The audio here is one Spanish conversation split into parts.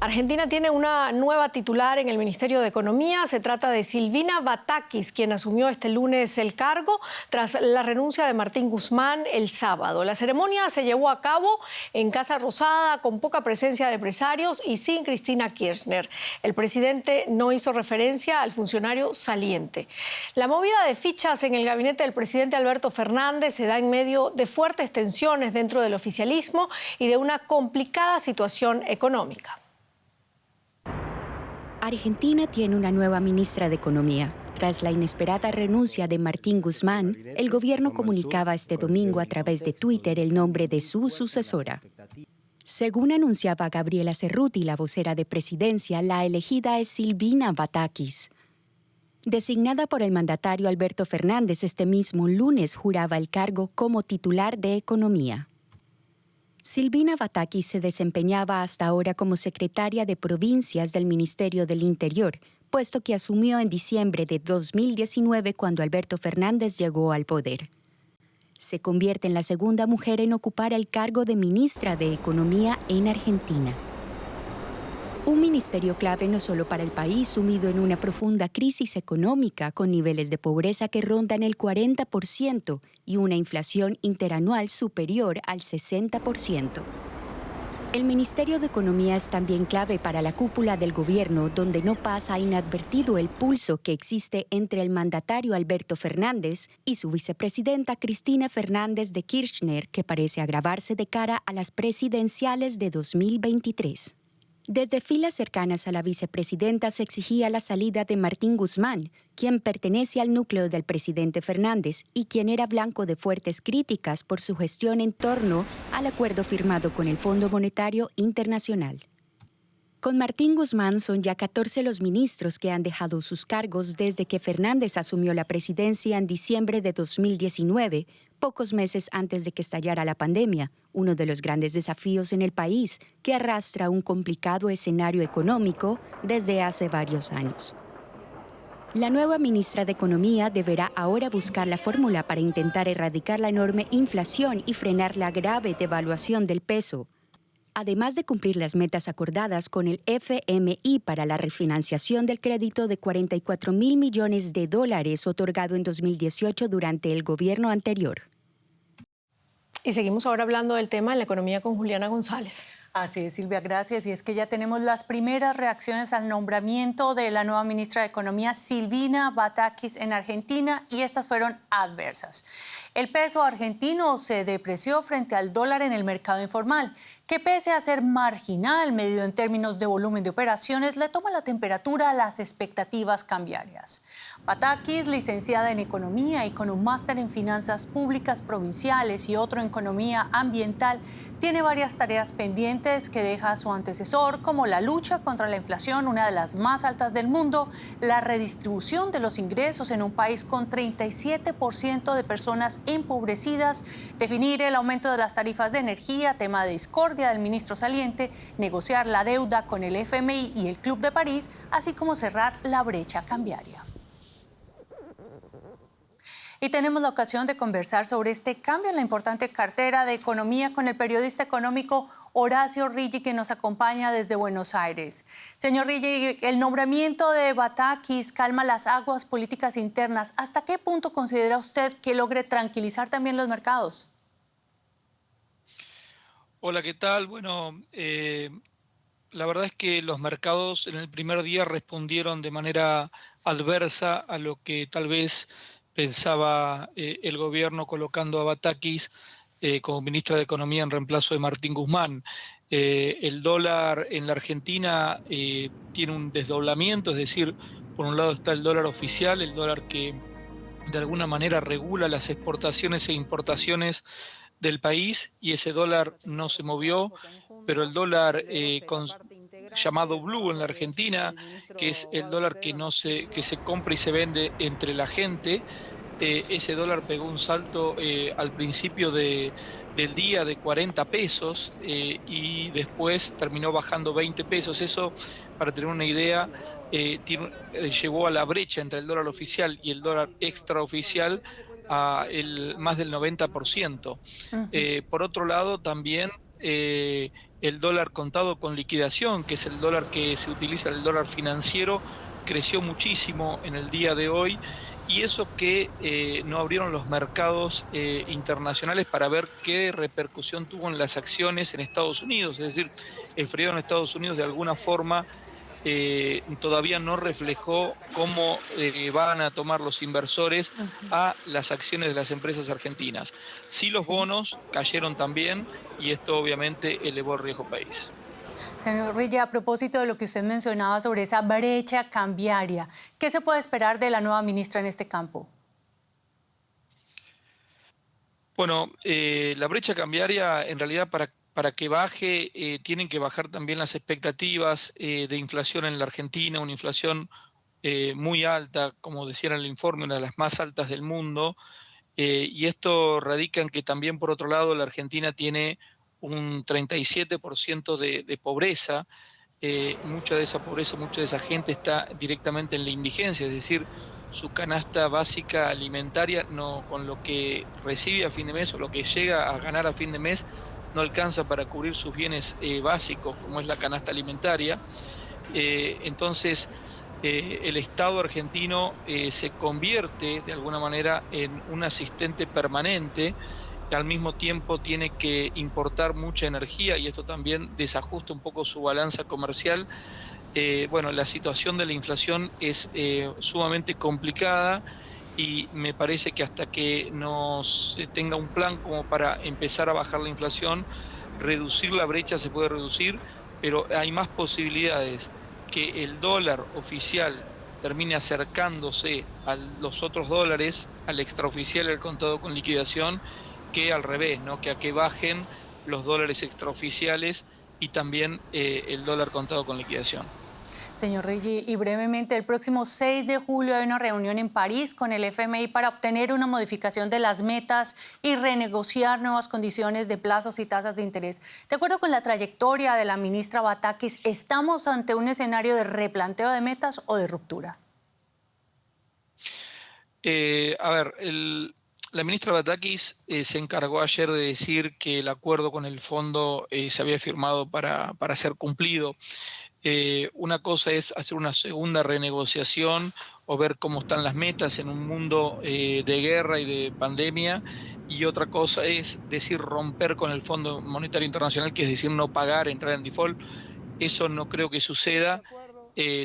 Argentina tiene una nueva titular en el Ministerio de Economía. Se trata de Silvina Batakis, quien asumió este lunes el cargo tras la renuncia de Martín Guzmán el sábado. La ceremonia se llevó a cabo en Casa Rosada, con poca presencia de empresarios y sin Cristina Kirchner. El presidente no hizo referencia al funcionario saliente. La movida de fichas en el gabinete del presidente Alberto Fernández se da en medio de fuertes tensiones dentro del oficialismo y de una complicada situación económica. Argentina tiene una nueva ministra de Economía. Tras la inesperada renuncia de Martín Guzmán, el gobierno comunicaba este domingo a través de Twitter el nombre de su sucesora. Según anunciaba Gabriela Cerruti, la vocera de presidencia, la elegida es Silvina Batakis. Designada por el mandatario Alberto Fernández, este mismo lunes juraba el cargo como titular de Economía. Silvina Batakis se desempeñaba hasta ahora como secretaria de Provincias del Ministerio del Interior, puesto que asumió en diciembre de 2019 cuando Alberto Fernández llegó al poder. Se convierte en la segunda mujer en ocupar el cargo de ministra de Economía en Argentina. Un ministerio clave no solo para el país sumido en una profunda crisis económica con niveles de pobreza que rondan el 40% y una inflación interanual superior al 60%. El Ministerio de Economía es también clave para la cúpula del gobierno, donde no pasa inadvertido el pulso que existe entre el mandatario Alberto Fernández y su vicepresidenta Cristina Fernández de Kirchner, que parece agravarse de cara a las presidenciales de 2023. Desde filas cercanas a la vicepresidenta se exigía la salida de Martín Guzmán, quien pertenece al núcleo del presidente Fernández y quien era blanco de fuertes críticas por su gestión en torno al acuerdo firmado con el Fondo Monetario Internacional. Con Martín Guzmán son ya 14 los ministros que han dejado sus cargos desde que Fernández asumió la presidencia en diciembre de 2019, pocos meses antes de que estallara la pandemia, uno de los grandes desafíos en el país que arrastra un complicado escenario económico desde hace varios años. La nueva ministra de Economía deberá ahora buscar la fórmula para intentar erradicar la enorme inflación y frenar la grave devaluación del peso, además de cumplir las metas acordadas con el FMI para la refinanciación del crédito de $44.000 millones otorgado en 2018 durante el gobierno anterior. Y seguimos ahora hablando del tema en la economía con Juliana González. Así es, Silvia, gracias. Y es que ya tenemos las primeras reacciones al nombramiento de la nueva ministra de Economía, Silvina Batakis, en Argentina, y estas fueron adversas. El peso argentino se depreció frente al dólar en el mercado informal, que pese a ser marginal, medido en términos de volumen de operaciones, le toma la temperatura a las expectativas cambiarias. Batakis, licenciada en Economía y con un máster en Finanzas Públicas Provinciales y otro en Economía Ambiental, tiene varias tareas pendientes que deja a su antecesor, como la lucha contra la inflación, una de las más altas del mundo, la redistribución de los ingresos en un país con 37% de personas empobrecidas, definir el aumento de las tarifas de energía, tema de discordia del ministro saliente, negociar la deuda con el FMI y el Club de París, así como cerrar la brecha cambiaria. Y tenemos la ocasión de conversar sobre este cambio en la importante cartera de Economía con el periodista económico Horacio Riggi, que nos acompaña desde Buenos Aires. Señor Riggi, el nombramiento de Batakis calma las aguas políticas internas. ¿Hasta qué punto considera usted que logre tranquilizar también los mercados? Hola, ¿qué tal? Bueno, la verdad es que los mercados en el primer día respondieron de manera adversa a lo que tal vez pensaba el gobierno colocando a Batakis como ministra de Economía en reemplazo de Martín Guzmán. El dólar en la Argentina tiene un desdoblamiento, es decir, por un lado está el dólar oficial, el dólar que de alguna manera regula las exportaciones e importaciones del país, y ese dólar no se movió, pero el dólar llamado blue en la Argentina, que es el dólar que se compra y se vende entre la gente, ese dólar pegó un salto al principio del día de 40 pesos y después terminó bajando 20 pesos. Eso, para tener una idea, llegó a la brecha entre el dólar oficial y el dólar extraoficial a más del 90%. Por otro lado, también el dólar contado con liquidación, que es el dólar que se utiliza, el dólar financiero, creció muchísimo en el día de hoy, y eso que no abrieron los mercados internacionales para ver qué repercusión tuvo en las acciones en Estados Unidos. Es decir, el feriado en Estados Unidos de alguna forma todavía no reflejó cómo van a tomar los inversores a las acciones de las empresas argentinas. Sí, los bonos cayeron también, y esto obviamente elevó el riesgo país. Señor Rigi, a propósito de lo que usted mencionaba sobre esa brecha cambiaria, ¿qué se puede esperar de la nueva ministra en este campo? Bueno, la brecha cambiaria, en realidad, para que baje, tienen que bajar también las expectativas de inflación en la Argentina, una inflación muy alta, como decía en el informe, una de las más altas del mundo. Y esto radica en que también, por otro lado, la Argentina tiene un 37% de pobreza. Mucha de esa pobreza, mucha de esa gente está directamente en la indigencia, es decir, su canasta básica alimentaria, no, con lo que recibe a fin de mes o lo que llega a ganar a fin de mes, no alcanza para cubrir sus bienes básicos, como es la canasta alimentaria. Entonces, el Estado argentino se convierte de alguna manera en un asistente permanente, que al mismo tiempo tiene que importar mucha energía, y esto también desajusta un poco su balanza comercial. Bueno, la situación de la inflación es sumamente complicada, y me parece que hasta que no se tenga un plan como para empezar a bajar la inflación, reducir la brecha se puede reducir, pero hay más posibilidades que el dólar oficial termine acercándose a los otros dólares, al extraoficial y al contado con liquidación, que al revés, ¿no? Que a que bajen los dólares extraoficiales y también el dólar contado con liquidación. Señor Rigi, y brevemente, el próximo 6 de julio hay una reunión en París con el FMI para obtener una modificación de las metas y renegociar nuevas condiciones de plazos y tasas de interés. De acuerdo con la trayectoria de la ministra Batakis, ¿estamos ante un escenario de replanteo de metas o de ruptura? A ver, la ministra Batakis se encargó ayer de decir que el acuerdo con el fondo se había firmado para ser cumplido. Una cosa es hacer una segunda renegociación o ver cómo están las metas en un mundo de guerra y de pandemia, y otra cosa es decir romper con el Fondo Monetario Internacional, que es decir no pagar, entrar en default. Eso no creo que suceda.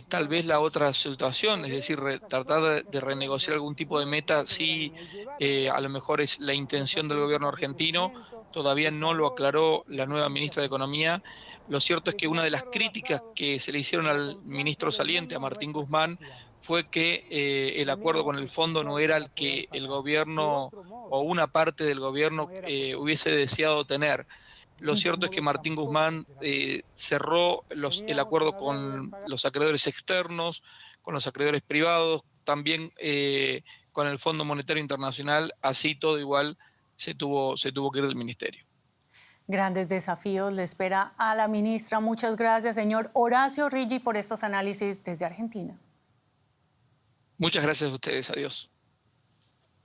Tal vez la otra situación, es decir, tratar de renegociar algún tipo de meta, sí, a lo mejor es la intención del gobierno argentino. Todavía no lo aclaró la nueva ministra de Economía. Lo cierto es que una de las críticas que se le hicieron al ministro saliente, a Martín Guzmán, fue que el acuerdo con el fondo no era el que el gobierno o una parte del gobierno hubiese deseado tener. Lo cierto es que Martín Guzmán cerró el acuerdo con los acreedores externos, con los acreedores privados, también con el Fondo Monetario Internacional. Así todo igual se tuvo que ir del ministerio. Grandes desafíos le espera a la ministra. Muchas gracias, señor Horacio Rigi, por estos análisis desde Argentina. Muchas gracias a ustedes. Adiós.